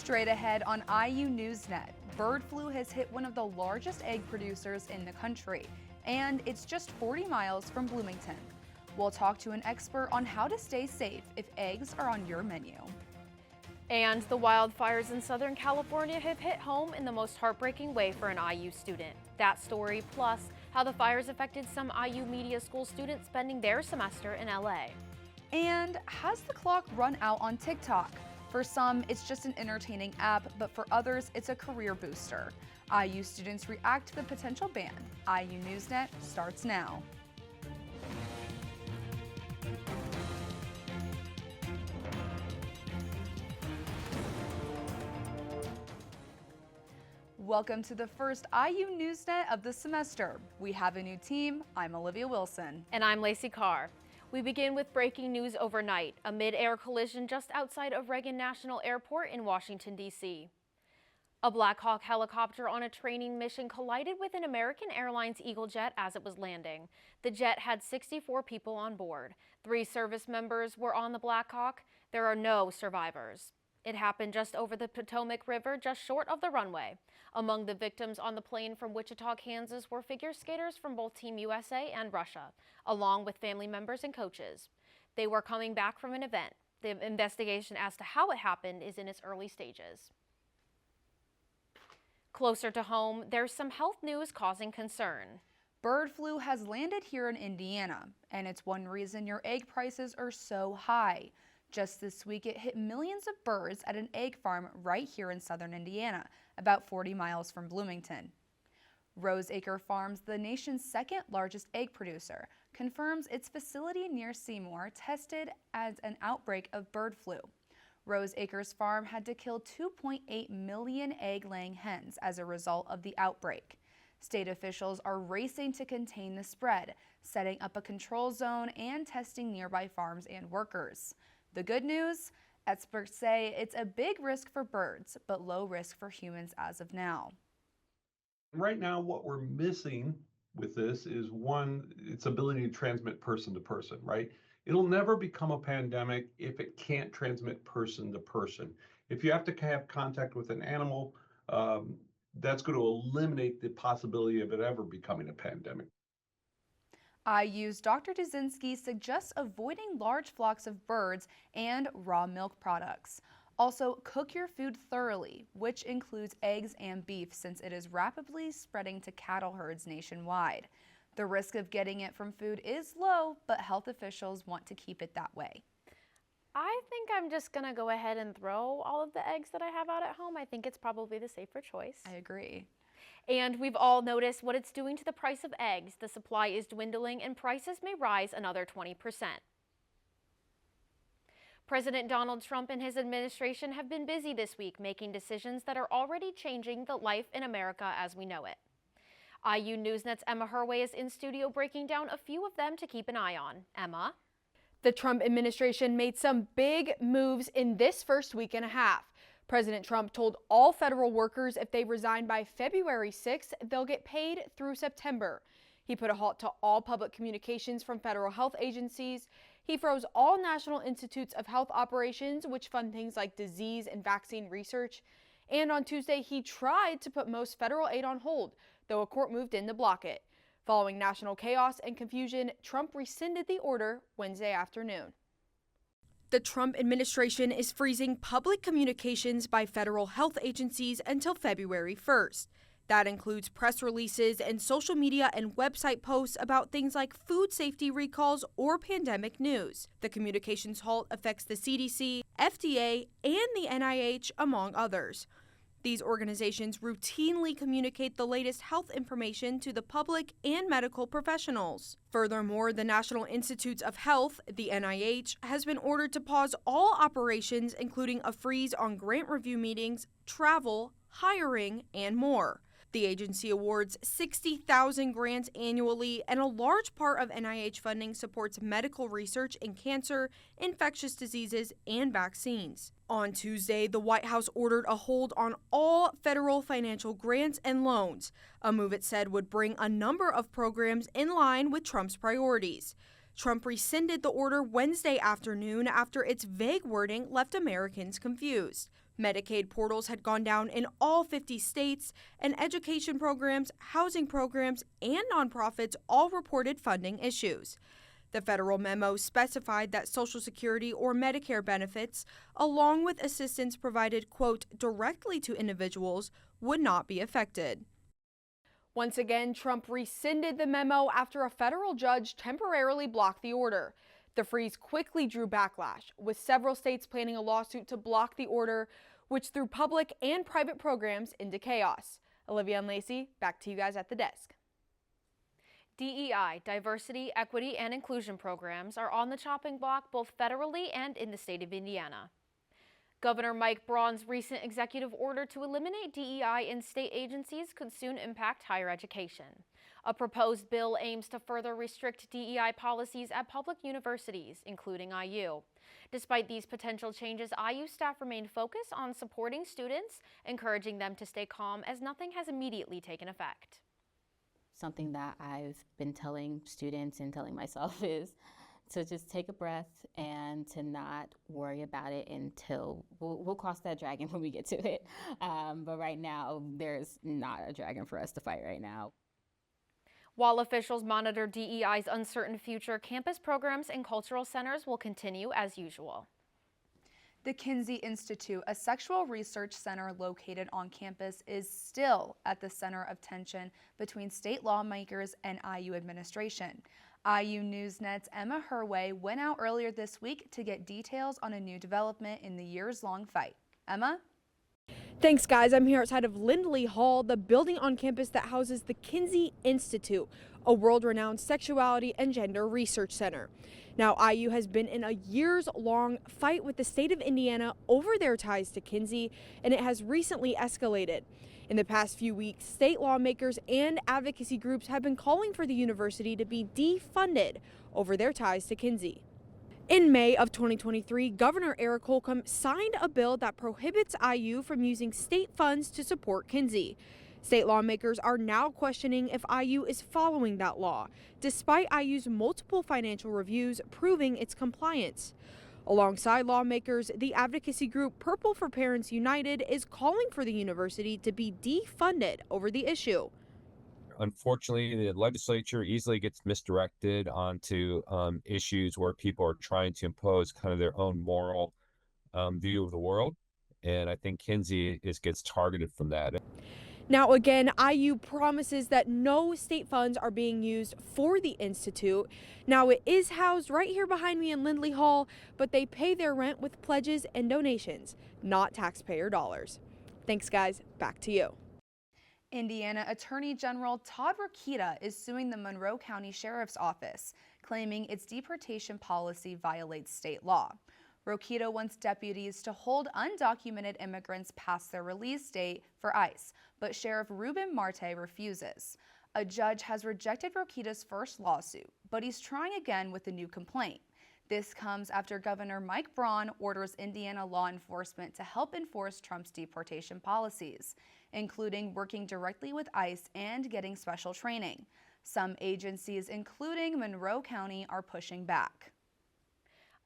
Straight ahead on IU NewsNet, bird flu has hit one of the largest egg producers in the country, and it's just 40 miles from Bloomington. We'll talk to an expert on how to stay safe if eggs are on your menu. And the wildfires in Southern California have hit home in the most heartbreaking way for an IU student. That story, plus how the fires affected some IU Media School students spending their semester in LA. And has the clock run out on TikTok? For some, it's just an entertaining app, but for others, it's a career booster. IU students react to the potential ban. IU NewsNet starts now. Welcome to the first IU NewsNet of the semester. We have a new team. I'm Olivia Wilson. And I'm Lacey Carr. We begin with breaking news overnight, a mid-air collision just outside of Reagan National Airport in Washington, D.C. A Black Hawk helicopter on a training mission collided with an American Airlines Eagle jet as it was landing. The jet had 64 people on board. 3 service members were on the Black Hawk. There are no survivors. It happened just over the Potomac River, just short of the runway. Among the victims on the plane from Wichita, Kansas were figure skaters from both Team USA and Russia, along with family members and coaches. They were coming back from an event. The investigation as to how it happened is in its early stages. Closer to home, there's some health news causing concern. Bird flu has landed here in Indiana, and it's one reason your egg prices are so high. Just this week, it hit millions of birds at an egg farm right here in southern Indiana, about 40 miles from Bloomington. Roseacre Farms, the nation's second largest egg producer, confirms its facility near Seymour tested as an outbreak of bird flu. Roseacre's farm had to kill 2.8 million egg-laying hens as a result of the outbreak. State officials are racing to contain the spread, setting up a control zone and testing nearby farms and workers. The good news? Experts say it's a big risk for birds, but low risk for humans as of now. Right now, what we're missing with this is, one, its ability to transmit person to person, right? It'll never become a pandemic if it can't transmit person to person. If you have to have contact with an animal, that's going to eliminate the possibility of it ever becoming a pandemic. IU's Dr. Duzinski suggests avoiding large flocks of birds and raw milk products. Also, cook your food thoroughly, which includes eggs and beef, since it is rapidly spreading to cattle herds nationwide. The risk of getting it from food is low, but health officials want to keep it that way. I think I'm just going to go ahead and throw all of the eggs that I have out at home. I think it's probably the safer choice. I agree. And we've all noticed what it's doing to the price of eggs. The supply is dwindling and prices may rise another 20%. President Donald Trump and his administration have been busy this week making decisions that are already changing the life in America as we know it. IU NewsNet's Emma Herway is in studio breaking down a few of them to keep an eye on. Emma? The Trump administration made some big moves in this first week and a half. President Trump told all federal workers if they resign by February 6th, they'll get paid through September. He put a halt to all public communications from federal health agencies. He froze all National Institutes of Health operations, which fund things like disease and vaccine research. And on Tuesday, he tried to put most federal aid on hold, though a court moved in to block it. Following national chaos and confusion, Trump rescinded the order Wednesday afternoon. The Trump administration is freezing public communications by federal health agencies until February 1st. That includes press releases and social media and website posts about things like food safety recalls or pandemic news. The communications halt affects the CDC, FDA, and the NIH, among others. These organizations routinely communicate the latest health information to the public and medical professionals. Furthermore, the National Institutes of Health, the NIH, has been ordered to pause all operations, including a freeze on grant review meetings, travel, hiring, and more. The agency awards 60,000 grants annually, and a large part of NIH funding supports medical research in cancer, infectious diseases, and vaccines. On Tuesday, the White House ordered a hold on all federal financial grants and loans, a move it said would bring a number of programs in line with Trump's priorities. Trump rescinded the order Wednesday afternoon after its vague wording left Americans confused. Medicaid portals had gone down in all 50 states, and education programs, housing programs, and nonprofits all reported funding issues. The federal memo specified that Social Security or Medicare benefits, along with assistance provided, quote, directly to individuals, would not be affected. Once again, Trump rescinded the memo after a federal judge temporarily blocked the order. The freeze quickly drew backlash, with several states planning a lawsuit to block the order, which threw public and private programs into chaos. Olivia and Lacey, back to you guys at the desk. DEI, diversity, equity, and inclusion programs are on the chopping block both federally and in the state of Indiana. Governor Mike Braun's recent executive order to eliminate DEI in state agencies could soon impact higher education. A proposed bill aims to further restrict DEI policies at public universities, including IU. Despite these potential changes, IU staff remained focused on supporting students, encouraging them to stay calm as nothing has immediately taken effect. Something that I've been telling students and telling myself is to just take a breath and to not worry about it until we'll cross that dragon when we get to it. But right now, there's not a dragon for us to fight right now. While officials monitor DEI's uncertain future, campus programs and cultural centers will continue as usual. The Kinsey Institute, a sexual research center located on campus, is still at the center of tension between state lawmakers and IU administration. IU NewsNet's Emma Herway went out earlier this week to get details on a new development in the years-long fight. Emma? Thanks, guys. I'm here outside of Lindley Hall, the building on campus that houses the Kinsey Institute, a world-renowned sexuality and gender research center. Now, IU has been in a years-long fight with the state of Indiana over their ties to Kinsey, and it has recently escalated. In the past few weeks, state lawmakers and advocacy groups have been calling for the university to be defunded over their ties to Kinsey. In May of 2023, Governor Eric Holcomb signed a bill that prohibits IU from using state funds to support Kinsey. State lawmakers are now questioning if IU is following that law, despite IU's multiple financial reviews proving its compliance. Alongside lawmakers, the advocacy group Purple for Parents United is calling for the university to be defunded over the issue. Unfortunately, the legislature easily gets misdirected onto issues where people are trying to impose kind of their own moral view of the world. And I think Kinsey gets targeted from that. Now, again, IU promises that no state funds are being used for the Institute. Now, it is housed right here behind me in Lindley Hall, but they pay their rent with pledges and donations, not taxpayer dollars. Thanks, guys. Back to you. Indiana Attorney General Todd Rokita is suing the Monroe County Sheriff's Office, claiming its deportation policy violates state law. Rokita wants deputies to hold undocumented immigrants past their release date for ICE, but Sheriff Ruben Marte refuses. A judge has rejected Rokita's first lawsuit, but he's trying again with a new complaint. This comes after Governor Mike Braun orders Indiana law enforcement to help enforce Trump's deportation policies, including working directly with ICE and getting special training. Some agencies, including Monroe County, are pushing back.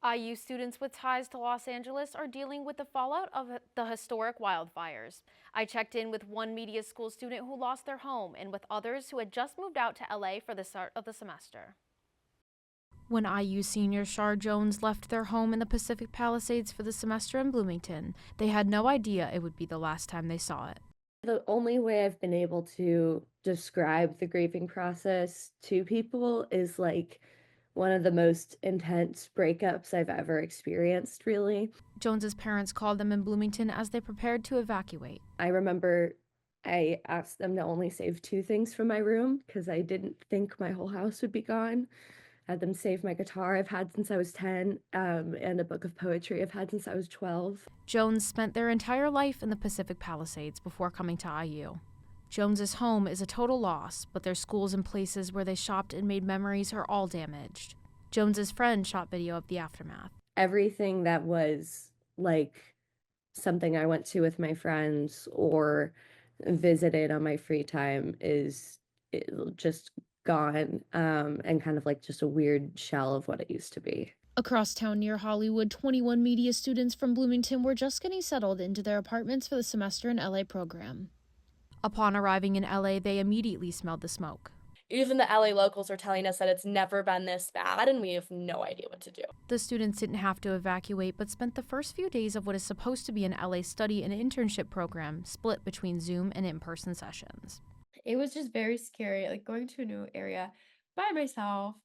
IU students with ties to Los Angeles are dealing with the fallout of the historic wildfires. I checked in with one media school student who lost their home and with others who had just moved out to LA for the start of the semester. When IU senior Shar Jones left their home in the Pacific Palisades for the semester in Bloomington, they had no idea it would be the last time they saw it. The only way I've been able to describe the grieving process to people is like one of the most intense breakups I've ever experienced, really. Jones's parents called them in Bloomington as they prepared to evacuate. I remember I asked them to only save 2 things from my room because I didn't think my whole house would be gone. I had them save my guitar I've had since I was 10, and a book of poetry I've had since I was 12. Jones spent their entire life in the Pacific Palisades before coming to IU. Jones's home is a total loss, but their schools and places where they shopped and made memories are all damaged. Jones's friend shot video of the aftermath. Everything that was like something I went to with my friends or visited on my free time is just gone, and kind of like just a weird shell of what it used to be. Across town near Hollywood, 21 media students from Bloomington were just getting settled into their apartments for the semester in LA program. Upon arriving in LA, they immediately smelled the smoke. Even the LA locals are telling us that it's never been this bad, and we have no idea what to do. The students didn't have to evacuate, but spent the first few days of what is supposed to be an LA study and internship program split between Zoom and in-person sessions. It was just very scary, like going to a new area by myself,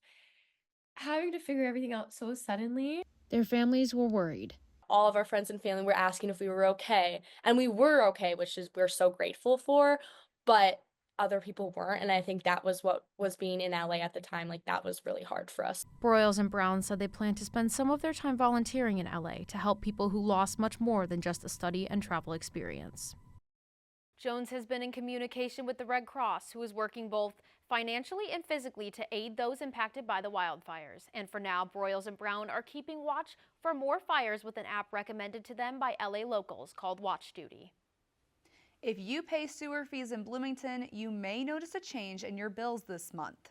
having to figure everything out so suddenly. Their families were worried. All of our friends and family were asking if we were okay, and we were okay, which is we're so grateful for, but other people weren't, and I think that was what was being in LA at the time. Like, that was really hard for us. Broyles and Brown said they plan to spend some of their time volunteering in LA to help people who lost much more than just a study and travel experience. Jones has been in communication with the Red Cross, who is working both financially and physically to aid those impacted by the wildfires. And for now, Broyles and Brown are keeping watch for more fires with an app recommended to them by LA locals called Watch Duty. If you pay sewer fees in Bloomington, you may notice a change in your bills this month.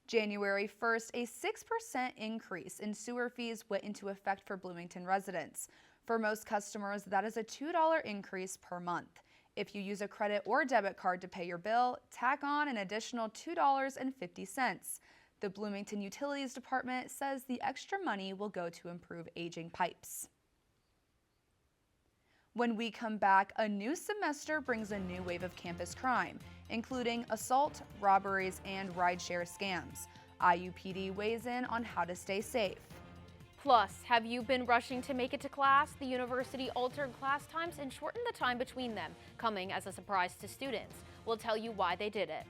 January 1st, a 6% increase in sewer fees went into effect for Bloomington residents. For most customers, that is a $2 increase per month. If you use a credit or debit card to pay your bill, tack on an additional $2.50. The Bloomington Utilities Department says the extra money will go to improve aging pipes. When we come back, a new semester brings a new wave of campus crime, including assault, robberies, and rideshare scams. IUPD weighs in on how to stay safe. Plus, have you been rushing to make it to class? The university altered class times and shortened the time between them, coming as a surprise to students. We'll tell you why they did it.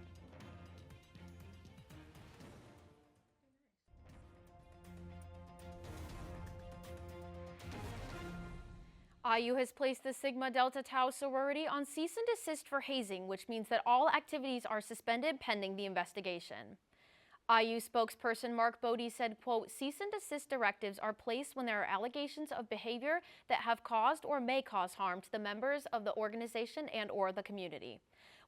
IU has placed the Sigma Delta Tau sorority on cease and desist for hazing, which means that all activities are suspended pending the investigation. IU spokesperson Mark Bodie said, quote, cease and desist directives are placed when there are allegations of behavior that have caused or may cause harm to the members of the organization and or the community.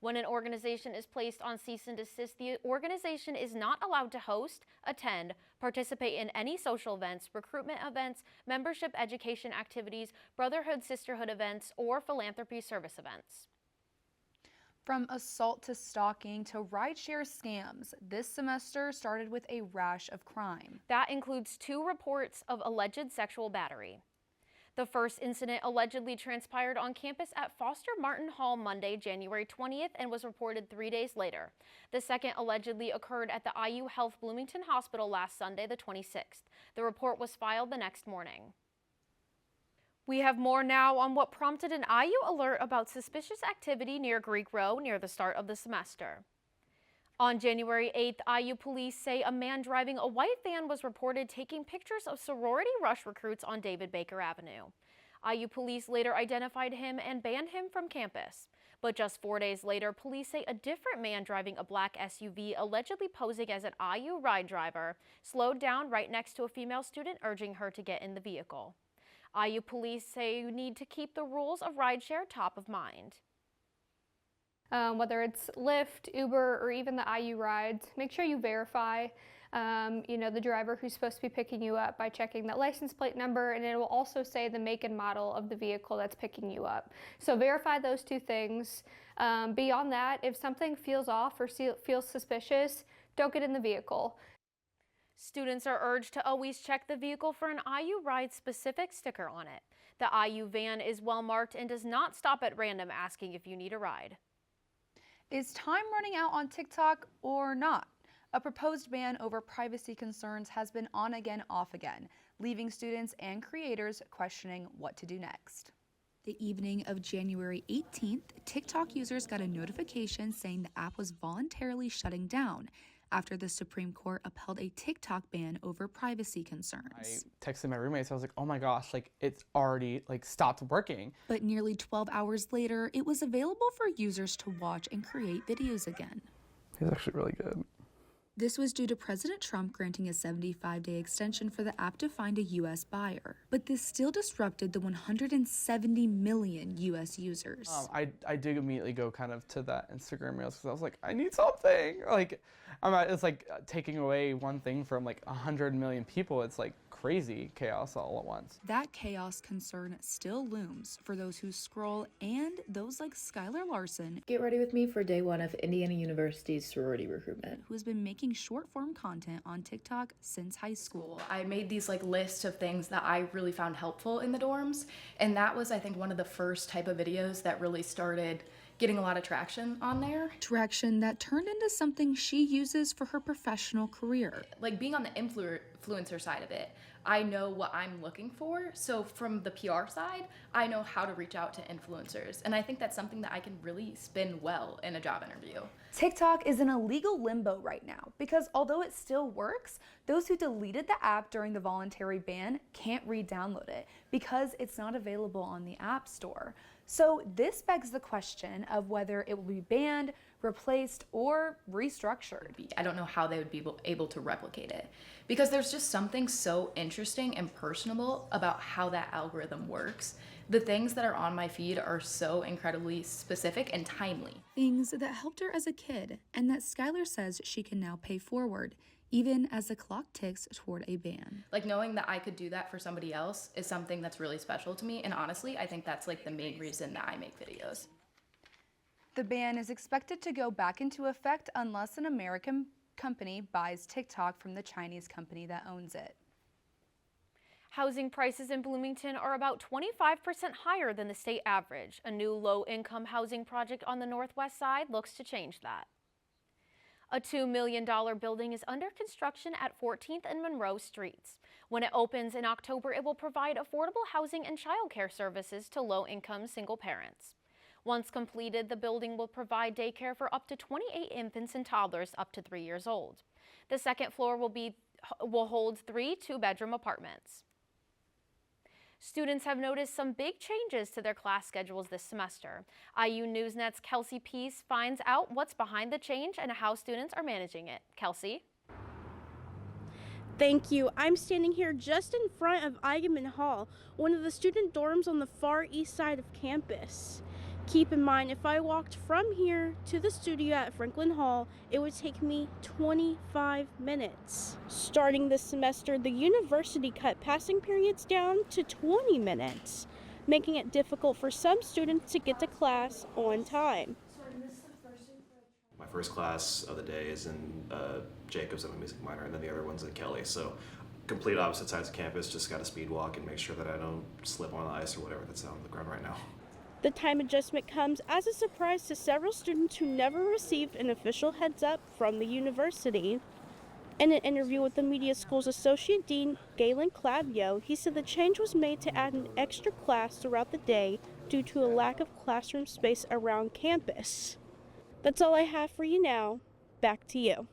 When an organization is placed on cease and desist, the organization is not allowed to host, attend, participate in any social events, recruitment events, membership education activities, brotherhood, sisterhood events, or philanthropy service events. From assault to stalking to rideshare scams, this semester started with a rash of crime. That includes 2 reports of alleged sexual battery. The first incident allegedly transpired on campus at Foster Martin Hall Monday, January 20th, and was reported 3 days later. The second allegedly occurred at the IU Health Bloomington Hospital last Sunday, the 26th. The report was filed the next morning. We have more now on what prompted an IU alert about suspicious activity near Greek Row near the start of the semester. On January 8th, IU police say a man driving a white van was reported taking pictures of sorority rush recruits on David Baker Avenue. IU police later identified him and banned him from campus. But just 4 days later, police say a different man driving a black SUV, allegedly posing as an IU ride driver, slowed down right next to a female student, urging her to get in the vehicle. IU police say you need to keep the rules of rideshare top of mind. Whether it's Lyft, Uber, or even the IU rides, make sure you verify the driver who's supposed to be picking you up by checking that license plate number, and it will also say the make and model of the vehicle that's picking you up. So verify those 2 things. Beyond that, if something feels off or feels suspicious, don't get in the vehicle. Students are urged to always check the vehicle for an IU ride specific sticker on it. The IU van is well marked and does not stop at random asking if you need a ride. Is time running out on TikTok or not? A proposed ban over privacy concerns has been on again, off again, leaving students and creators questioning what to do next. The evening of January 18th, TikTok users got a notification saying the app was voluntarily shutting down after the Supreme Court upheld a TikTok ban over privacy concerns. I texted my roommates, I was like, oh my gosh, it's already stopped working. But nearly 12 hours later, it was available for users to watch and create videos again. It was actually really good. This was due to President Trump granting a 75-day extension for the app to find a U.S. buyer. But this still disrupted the 170 million U.S. users. I did immediately go kind of to that Instagram Reels because I was like, I need something. Like, it's like taking away one thing from like 100 million people. It's like crazy chaos all at once. That chaos concern still looms for those who scroll and those like Skylar Larson. Get ready with me for day one of Indiana University's sorority recruitment. Who has been making short-form content on TikTok since high school. I made these like lists of things that I really found helpful in the dorms, and that was, I think, one of the first type of videos that really started getting a lot of traction on there. Traction that turned into something she uses for her professional career. Like being on the influencer side of it, I know what I'm looking for. So from the PR side, I know how to reach out to influencers. And I think that's something that I can really spin well in a job interview. TikTok is in a legal limbo right now because although it still works, those who deleted the app during the voluntary ban can't re-download it because it's not available on the App Store. So this begs the question of whether it will be banned, replaced, or restructured. I don't know how they would be able to replicate it because there's just something so interesting and personable about how that algorithm works. The things that are on my feed are so incredibly specific and timely. Things that helped her as a kid and that Skylar says she can now pay forward, even as the clock ticks toward a ban. Like knowing that I could do that for somebody else is something that's really special to me. And honestly, I think that's like the main reason that I make videos. The ban is expected to go back into effect unless an American company buys TikTok from the Chinese company that owns it. Housing prices in Bloomington are about 25% higher than the state average. A new low-income housing project on the northwest side looks to change that. A $2 million building is under construction at 14th and Monroe Streets. When it opens in October, it will provide affordable housing and childcare services to low-income single parents. Once completed, the building will provide daycare for up to 28 infants and toddlers up to 3 years old. The second floor will hold 3 two-bedroom apartments. Students have noticed some big changes to their class schedules this semester. IU NewsNet's Kelsey Peace finds out what's behind the change and how students are managing it. Kelsey? Thank you. I'm standing here just in front of Eigenman Hall, one of the student dorms on the far east side of campus. Keep in mind, if I walked from here to the studio at Franklin Hall, it would take me 25 minutes. Starting this semester, the university cut passing periods down to 20 minutes, making it difficult for some students to get to class on time. My first class of the day is in Jacobs. I'm a music minor, and then the other one's in Kelly. So complete opposite sides of campus, just got to speed walk and make sure that I don't slip on the ice or whatever that's out on the ground right now. The time adjustment comes as a surprise to several students who never received an official heads up from the university. In an interview with the Media School's Associate Dean, Galen Clavio, he said the change was made to add an extra class throughout the day due to a lack of classroom space around campus. That's all I have for you now. Back to you.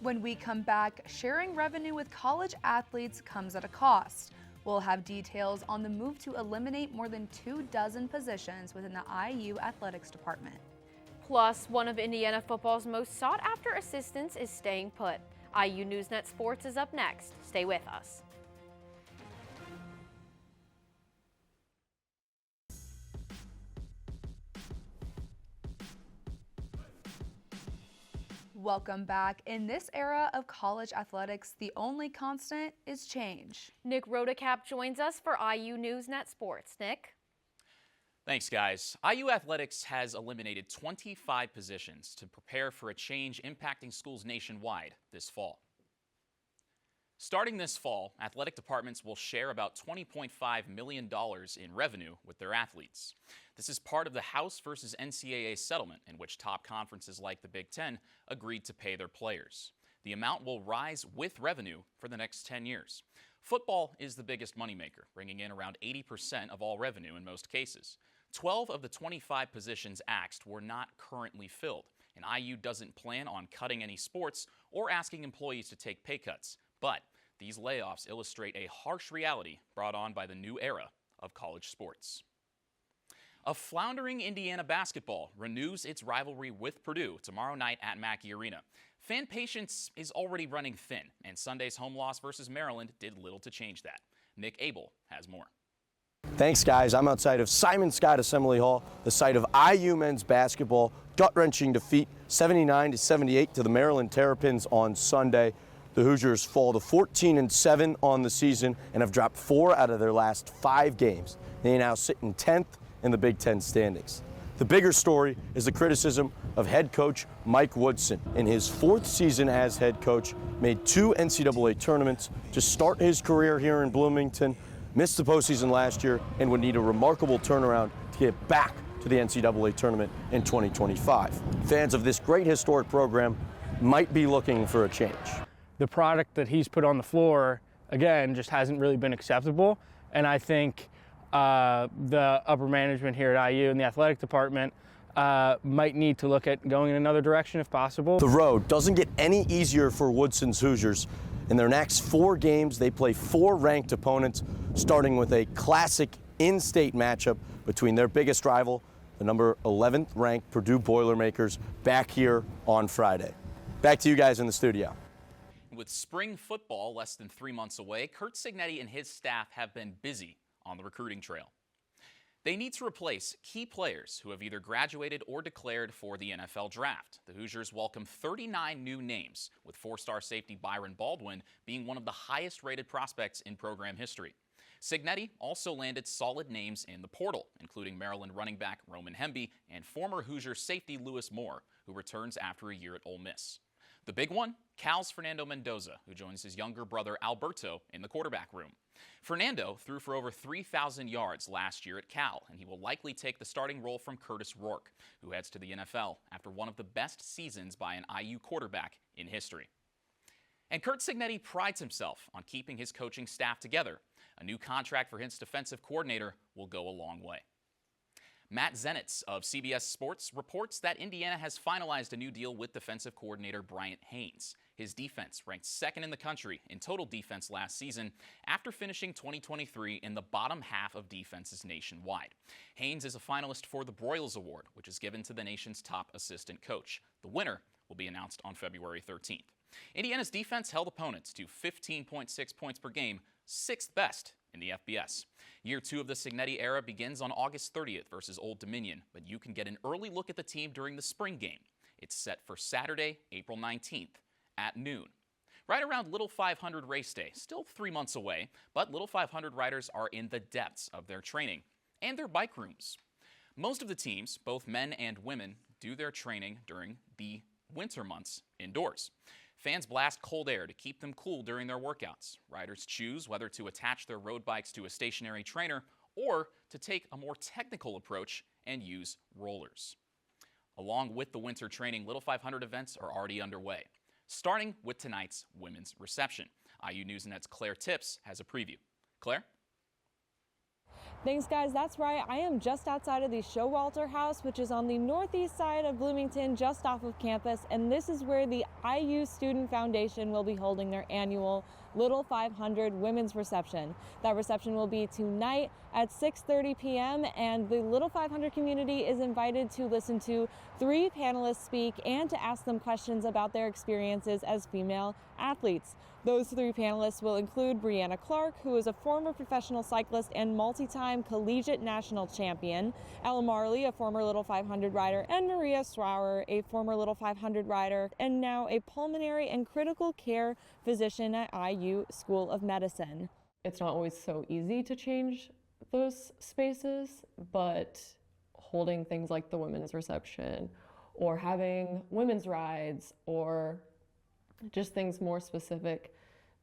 When we come back, sharing revenue with college athletes comes at a cost. We'll have details on the move to eliminate more than 24 positions within the IU athletics department. Plus, one of Indiana football's most sought-after assistants is staying put. IU NewsNet Sports is up next. Stay with us. Welcome back. In this era of college athletics, the only constant is change. Nick Rodecap joins us for IU NewsNet Sports. Nick? Thanks, guys. IU Athletics has eliminated 25 positions to prepare for a change impacting schools nationwide this fall. Starting this fall, athletic departments will share about $20.5 million in revenue with their athletes. This is part of the House versus NCAA settlement in which top conferences like the Big Ten agreed to pay their players. The amount will rise with revenue for the next 10 years. Football is the biggest moneymaker, bringing in around 80% of all revenue in most cases. 12 of the 25 positions axed were not currently filled, and IU doesn't plan on cutting any sports or asking employees to take pay cuts. But these layoffs illustrate a harsh reality brought on by the new era of college sports. A floundering Indiana basketball renews its rivalry with Purdue tomorrow night at Mackey Arena. Fan patience is already running thin, and Sunday's home loss versus Maryland did little to change that. Nick Abel has more. Thanks, guys. I'm outside of Simon Scott Assembly Hall, the site of IU men's basketball gut-wrenching defeat 79-78 to the Maryland Terrapins on Sunday. The Hoosiers fall to 14-7 on the season and have dropped 4 out of their last 5 games. They now sit in 10th in the Big Ten standings. The bigger story is the criticism of head coach Mike Woodson. In his 4th season as head coach, made 2 NCAA tournaments to start his career here in Bloomington, missed the postseason last year, and would need a remarkable turnaround to get back to the NCAA tournament in 2025. Fans of this great historic program might be looking for a change. The product that he's put on the floor, again, just hasn't really been acceptable. And I think the upper management here at IU and the athletic department might need to look at going in another direction if possible. The road doesn't get any easier for Woodson's Hoosiers. In their next 4 games, they play 4 ranked opponents, starting with a classic in-state matchup between their biggest rival, the number 11th ranked Purdue Boilermakers, back here on Friday. Back to you guys in the studio. With spring football less than 3 months away, Kurt Cignetti and his staff have been busy on the recruiting trail. They need to replace key players who have either graduated or declared for the NFL draft. The Hoosiers welcome 39 new names, with 4-star safety Byron Baldwin being one of the highest-rated prospects in program history. Cignetti also landed solid names in the portal, including Maryland running back Roman Hemby and former Hoosier safety Lewis Moore, who returns after a year at Ole Miss. The big one, Cal's Fernando Mendoza, who joins his younger brother Alberto in the quarterback room. Fernando threw for over 3,000 yards last year at Cal, and he will likely take the starting role from Curtis Rourke, who heads to the NFL after one of the best seasons by an IU quarterback in history. And Kurt Cignetti prides himself on keeping his coaching staff together. A new contract for his defensive coordinator will go a long way. Matt Zenitz of CBS Sports reports that Indiana has finalized a new deal with defensive coordinator Bryant Haynes. His defense ranked 2nd in the country in total defense last season after finishing 2023 in the bottom half of defenses nationwide. Haynes is a finalist for the Broyles Award, which is given to the nation's top assistant coach. The winner will be announced on February 13th. Indiana's defense held opponents to 15.6 points per game, 6th best in the FBS. Year 2 of the Cignetti era begins on August 30th versus Old Dominion, but you can get an early look at the team during the spring game. It's set for Saturday, April 19th at noon. Right around Little 500 race day, still 3 months away, but Little 500 riders are in the depths of their training and their bike rooms. Most of the teams, both men and women, do their training during the winter months indoors. Fans blast cold air to keep them cool during their workouts. Riders choose whether to attach their road bikes to a stationary trainer or to take a more technical approach and use rollers. Along with the winter training, Little 500 events are already underway, starting with tonight's women's reception. IU NewsNet's Claire Tips has a preview. Claire? Thanks, guys. That's right. I am just outside of the Showalter House, which is on the northeast side of Bloomington, just off of campus. And this is where the IU Student Foundation will be holding their annual Little 500 Women's Reception. That reception will be tonight at 6:30 p.m. and the Little 500 community is invited to listen to 3 panelists speak and to ask them questions about their experiences as female athletes. Those 3 panelists will include Brianna Clark, who is a former professional cyclist and multi-time collegiate national champion, Ella Marley, a former Little 500 rider, and Maria Strower, a former Little 500 rider, and now a pulmonary and critical care physician at IU School of Medicine. It's not always so easy to change those spaces, but holding things like the women's reception or having women's rides or just things more specific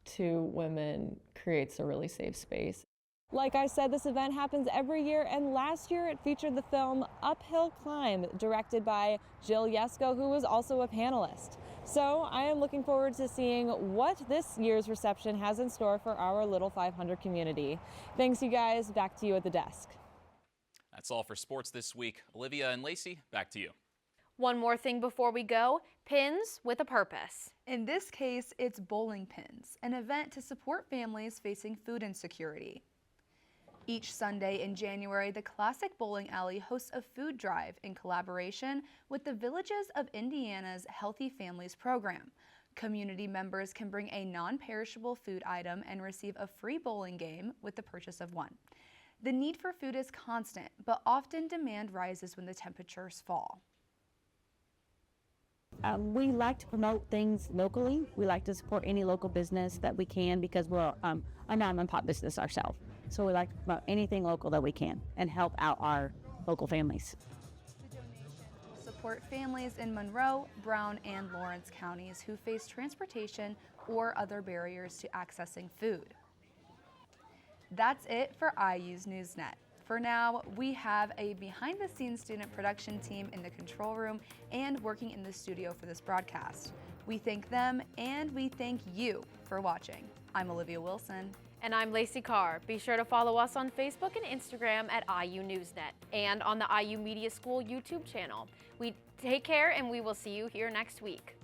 to women creates a really safe space. Like I said, this event happens every year, and last year it featured the film Uphill Climb, directed by Jill Yesko, who was also a panelist. So I am looking forward to seeing what this year's reception has in store for our Little 500 community. Thanks, you guys. Back to you at the desk. That's all for sports this week. Olivia and Lacey, back to you. One more thing before we go, Pins with a Purpose. In this case, it's Bowling Pins, an event to support families facing food insecurity. Each Sunday in January, the Classic Bowling Alley hosts a food drive in collaboration with the Villages of Indiana's Healthy Families program. Community members can bring a non-perishable food item and receive a free bowling game with the purchase of one. The need for food is constant, but often demand rises when the temperatures fall. We like to promote things locally. We like to support any local business that we can because we're a mom-and-pop business ourselves. So we like to promote anything local that we can and help out our local families. The donation will support families in Monroe, Brown, and Lawrence counties who face transportation or other barriers to accessing food. That's it for IU's NewsNet. For now, we have a behind-the-scenes student production team in the control room and working in the studio for this broadcast. We thank them and we thank you for watching. I'm Olivia Wilson. And I'm Lacey Carr. Be sure to follow us on Facebook and Instagram at IU NewsNet and on the IU Media School YouTube channel. We take care and we will see you here next week.